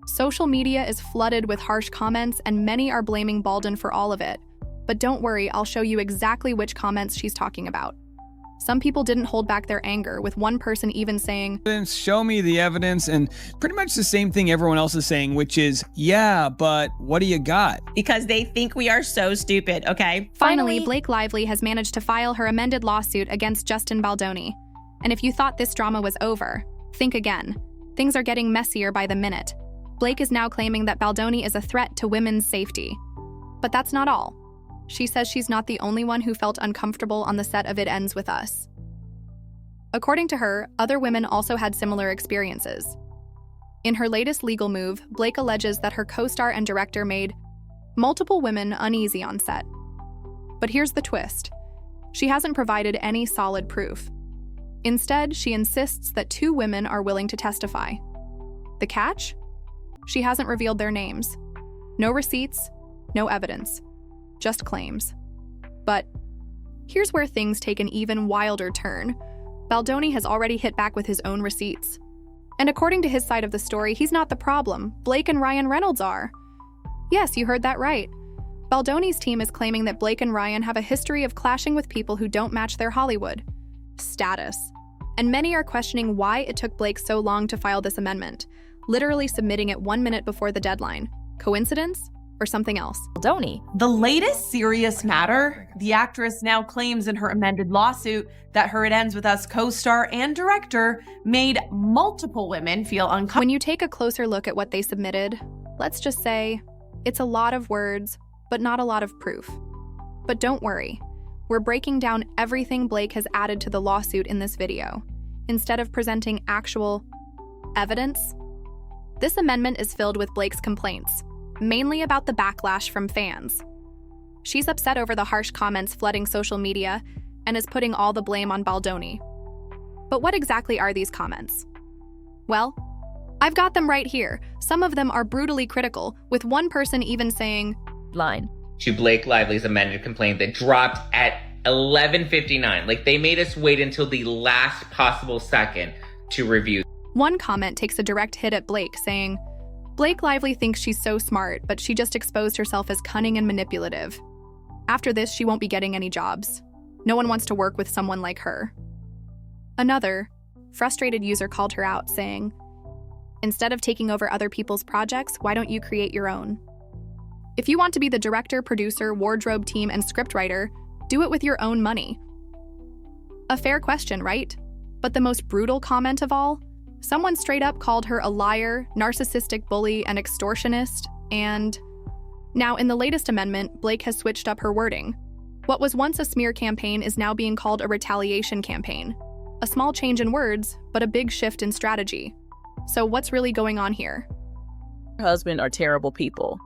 Social media is flooded with harsh comments, and many are blaming Baldwin for all of it. But don't worry, I'll show you exactly which comments she's talking about. Some people didn't hold back their anger, with one person even saying, "Show me the evidence," and pretty much the same thing everyone else is saying, which is, yeah, but what do you got? Because they think we are so stupid, okay? Finally, Blake Lively has managed to file her amended lawsuit against Justin Baldoni. And if you thought this drama was over, think again. Things are getting messier by the minute. Blake is now claiming that Baldoni is a threat to women's safety. But that's not all. She says she's not the only one who felt uncomfortable on the set of It Ends With Us. According to her, other women also had similar experiences. In her latest legal move, Blake alleges that her co-star and director made multiple women uneasy on set. But here's the twist. She hasn't provided any solid proof. Instead, she insists that 2 women are willing to testify. The catch? She hasn't revealed their names. No receipts, no evidence. Just claims. But here's where things take an even wilder turn. Baldoni has already hit back with his own receipts. And according to his side of the story, he's not the problem. Blake and Ryan Reynolds are. Yes, you heard that right. Baldoni's team is claiming that Blake and Ryan have a history of clashing with people who don't match their Hollywood status. And many are questioning why it took Blake so long to file this amendment, literally submitting it 1 minute before the deadline. Coincidence? Or something else? Baldoni. The latest serious matter, the actress now claims in her amended lawsuit that her It Ends With Us co-star and director made multiple women feel uncomfortable. When you take a closer look at what they submitted, let's just say it's a lot of words, but not a lot of proof. But don't worry, we're breaking down everything Blake has added to the lawsuit in this video, instead of presenting actual evidence. This amendment is filled with Blake's complaints, mainly about the backlash from fans. She's upset over the harsh comments flooding social media and is putting all the blame on Baldoni. But what exactly are these comments? Well, I've got them right here. Some of them are brutally critical, with one person even saying, Line. To Blake Lively's amended complaint that dropped at 11:59. Like, they made us wait until the last possible second to review. One comment takes a direct hit at Blake, saying, Blake Lively thinks she's so smart, but she just exposed herself as cunning and manipulative. After this, she won't be getting any jobs. No one wants to work with someone like her. Another frustrated user called her out, saying, instead of taking over other people's projects, why don't you create your own? If you want to be the director, producer, wardrobe team, and scriptwriter, do it with your own money. A fair question, right? But the most brutal comment of all? Someone straight up called her a liar, narcissistic bully, and extortionist, and now in the latest amendment, Blake has switched up her wording. What was once a smear campaign is now being called a retaliation campaign. A small change in words, but a big shift in strategy. So what's really going on here? Husband are terrible people.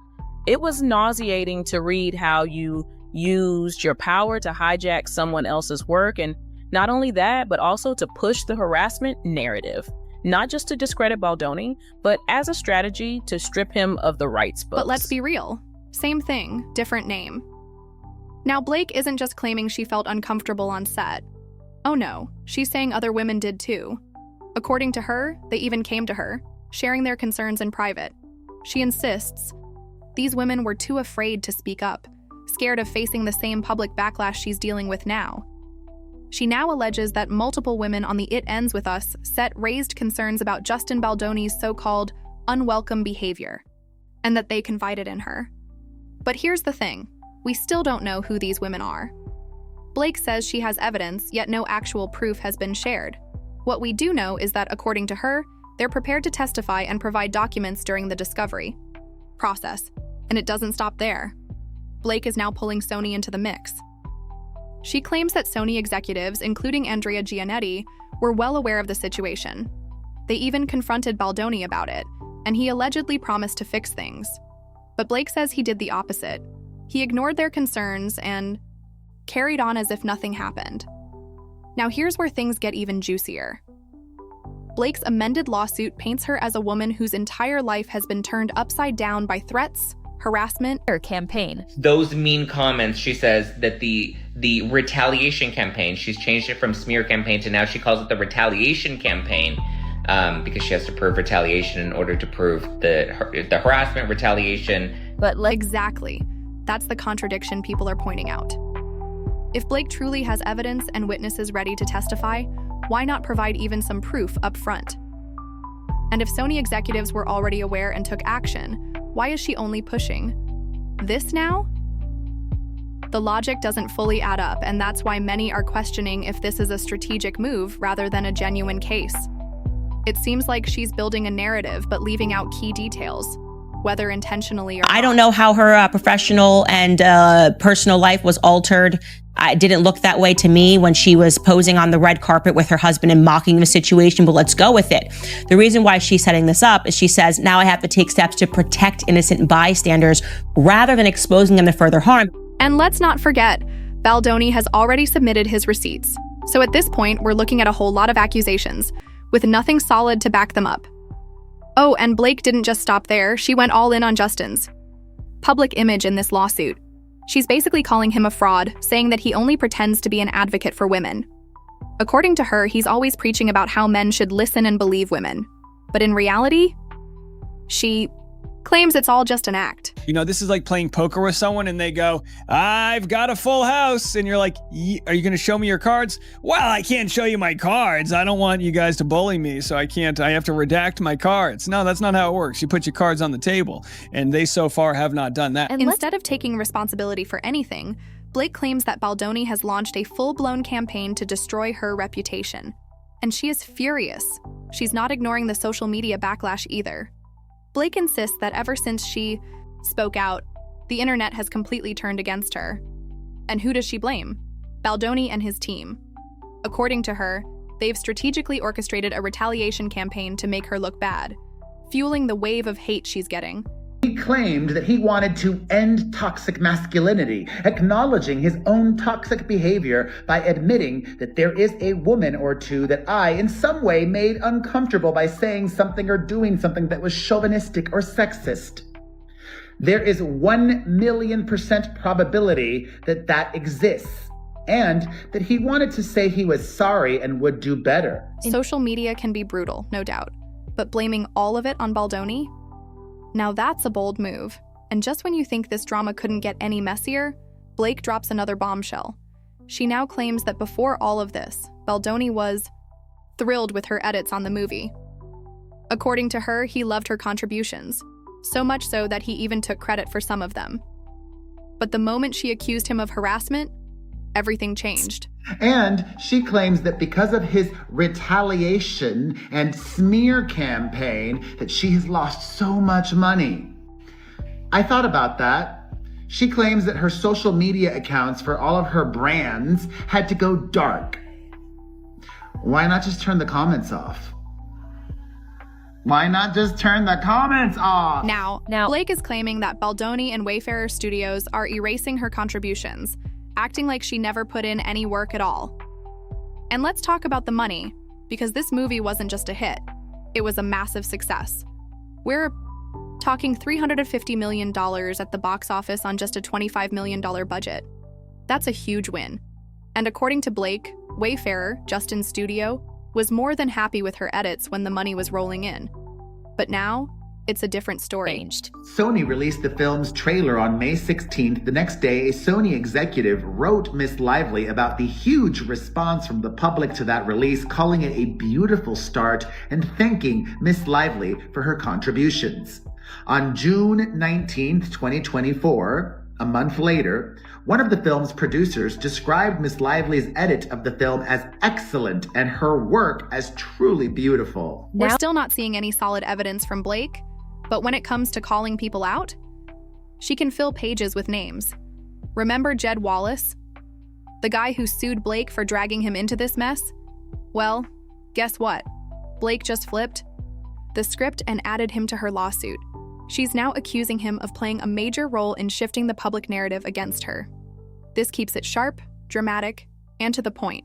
It was nauseating to read how you used your power to hijack someone else's work, and not only that, but also to push the harassment narrative. Not just to discredit Baldoni, but as a strategy to strip him of the rights books. But let's be real. Same thing, different name. Now, Blake isn't just claiming she felt uncomfortable on set. Oh no, she's saying other women did too. According to her, they even came to her, sharing their concerns in private. She insists these women were too afraid to speak up, scared of facing the same public backlash she's dealing with now. She now alleges that multiple women on the It Ends With Us set raised concerns about Justin Baldoni's so-called unwelcome behavior, and that they confided in her. But here's the thing, we still don't know who these women are. Blake says she has evidence, yet no actual proof has been shared. What we do know is that, according to her, they're prepared to testify and provide documents during the discovery process, and it doesn't stop there. Blake is now pulling Sony into the mix. She claims that Sony executives, including Andrea Giannetti, were well aware of the situation. They even confronted Baldoni about it, and he allegedly promised to fix things. But Blake says he did the opposite. He ignored their concerns and carried on as if nothing happened. Now here's where things get even juicier. Blake's amended lawsuit paints her as a woman whose entire life has been turned upside down by threats, harassment, Or campaign. Those mean comments, she says that the retaliation campaign, she's changed it from smear campaign to now she calls it the retaliation campaign, because she has to prove retaliation in order to prove the harassment, retaliation. But Exactly. That's the contradiction people are pointing out. If Blake truly has evidence and witnesses ready to testify, why not provide even some proof up front? And if Sony executives were already aware and took action, why is she only pushing this now? The logic doesn't fully add up, and that's why many are questioning if this is a strategic move rather than a genuine case. It seems like she's building a narrative but leaving out key details, whether intentionally or not. I don't know how her professional and personal life was altered. It didn't look that way to me when she was posing on the red carpet with her husband and mocking the situation, but let's go with it. The reason why she's setting this up is she says, now I have to take steps to protect innocent bystanders rather than exposing them to further harm. And let's not forget, Baldoni has already submitted his receipts. So at this point, we're looking at a whole lot of accusations, with nothing solid to back them up. Oh, and Blake didn't just stop there, she went all in on Justin's public image in this lawsuit. She's basically calling him a fraud, saying that he only pretends to be an advocate for women. According to her, he's always preaching about how men should listen and believe women. But in reality, she claims it's all just an act. You know, this is like playing poker with someone and they go, I've got a full house. And you're like, are you going to show me your cards? Well, I can't show you my cards. I don't want you guys to bully me, so I have to redact my cards. No, that's not how it works. You put your cards on the table, and they so far have not done that. And instead of taking responsibility for anything, Blake claims that Baldoni has launched a full-blown campaign to destroy her reputation. And she is furious. She's not ignoring the social media backlash either. Blake insists that ever since she spoke out, the internet has completely turned against her. And who does she blame? Baldoni and his team. According to her, they've strategically orchestrated a retaliation campaign to make her look bad, fueling the wave of hate she's getting. He claimed that he wanted to end toxic masculinity, acknowledging his own toxic behavior by admitting that there is a woman or two that I, in some way, made uncomfortable by saying something or doing something that was chauvinistic or sexist. There is 1,000,000% probability that that exists, and that he wanted to say he was sorry and would do better. Social media can be brutal, no doubt, but blaming all of it on Baldoni? Now that's a bold move. And just when you think this drama couldn't get any messier, Blake drops another bombshell. She now claims that before all of this, Baldoni was thrilled with her edits on the movie. According to her, he loved her contributions, so much so that he even took credit for some of them. But the moment she accused him of harassment, everything changed. And she claims that because of his retaliation and smear campaign that she has lost so much money. I thought about that. She claims that her social media accounts for all of her brands had to go dark. Why not just turn the comments off? Why not just turn the comments off? Now, Blake is claiming that Baldoni and Wayfarer Studios are erasing her contributions, acting like she never put in any work at all. And let's talk about the money, because this movie wasn't just a hit, it was a massive success. We're talking $350 million at the box office on just a $25 million budget. That's a huge win. And according to Blake, Wayfarer, Justin's studio, was more than happy with her edits when the money was rolling in. But now, it's a different story. Sony released the film's trailer on May 16th. The next day, a Sony executive wrote Miss Lively about the huge response from the public to that release, calling it a beautiful start and thanking Miss Lively for her contributions. On June 19th, 2024, a month later, one of the film's producers described Miss Lively's edit of the film as excellent and her work as truly beautiful. We're still not seeing any solid evidence from Blake, but when it comes to calling people out, she can fill pages with names. Remember Jed Wallace? The guy who sued Blake for dragging him into this mess? Well, guess what? Blake just flipped the script and added him to her lawsuit. She's now accusing him of playing a major role in shifting the public narrative against her. This keeps it sharp, dramatic, and to the point.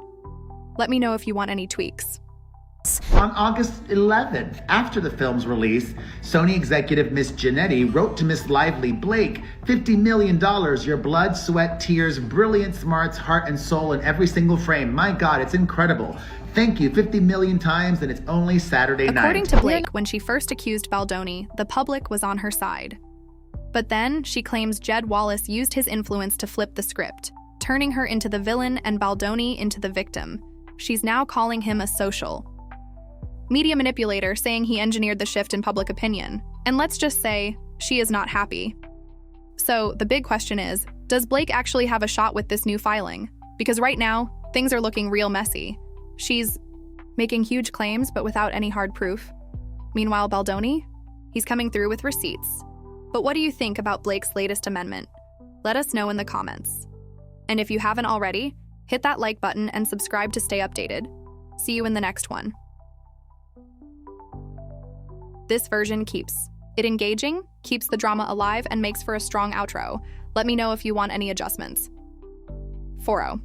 Let me know if you want any tweaks. On August 11th, after the film's release, Sony executive Miss Janetti wrote to Miss Lively, Blake, $50 million, your blood, sweat, tears, brilliant smarts, heart, and soul in every single frame. My God, it's incredible. Thank you 50 million times, and it's only Saturday night. According to Blake, when she first accused Baldoni, the public was on her side. But then she claims Jed Wallace used his influence to flip the script, turning her into the villain and Baldoni into the victim. She's now calling him a social media manipulator, saying he engineered the shift in public opinion. And let's just say, she is not happy. So the big question is, does Blake actually have a shot with this new filing? Because right now, things are looking real messy. She's making huge claims, but without any hard proof. Meanwhile, Baldoni, he's coming through with receipts. But what do you think about Blake's latest amendment? Let us know in the comments. And if you haven't already, hit that like button and subscribe to stay updated. See you in the next one. This version keeps it engaging, keeps the drama alive, and makes for a strong outro. Let me know if you want any adjustments. 4-0.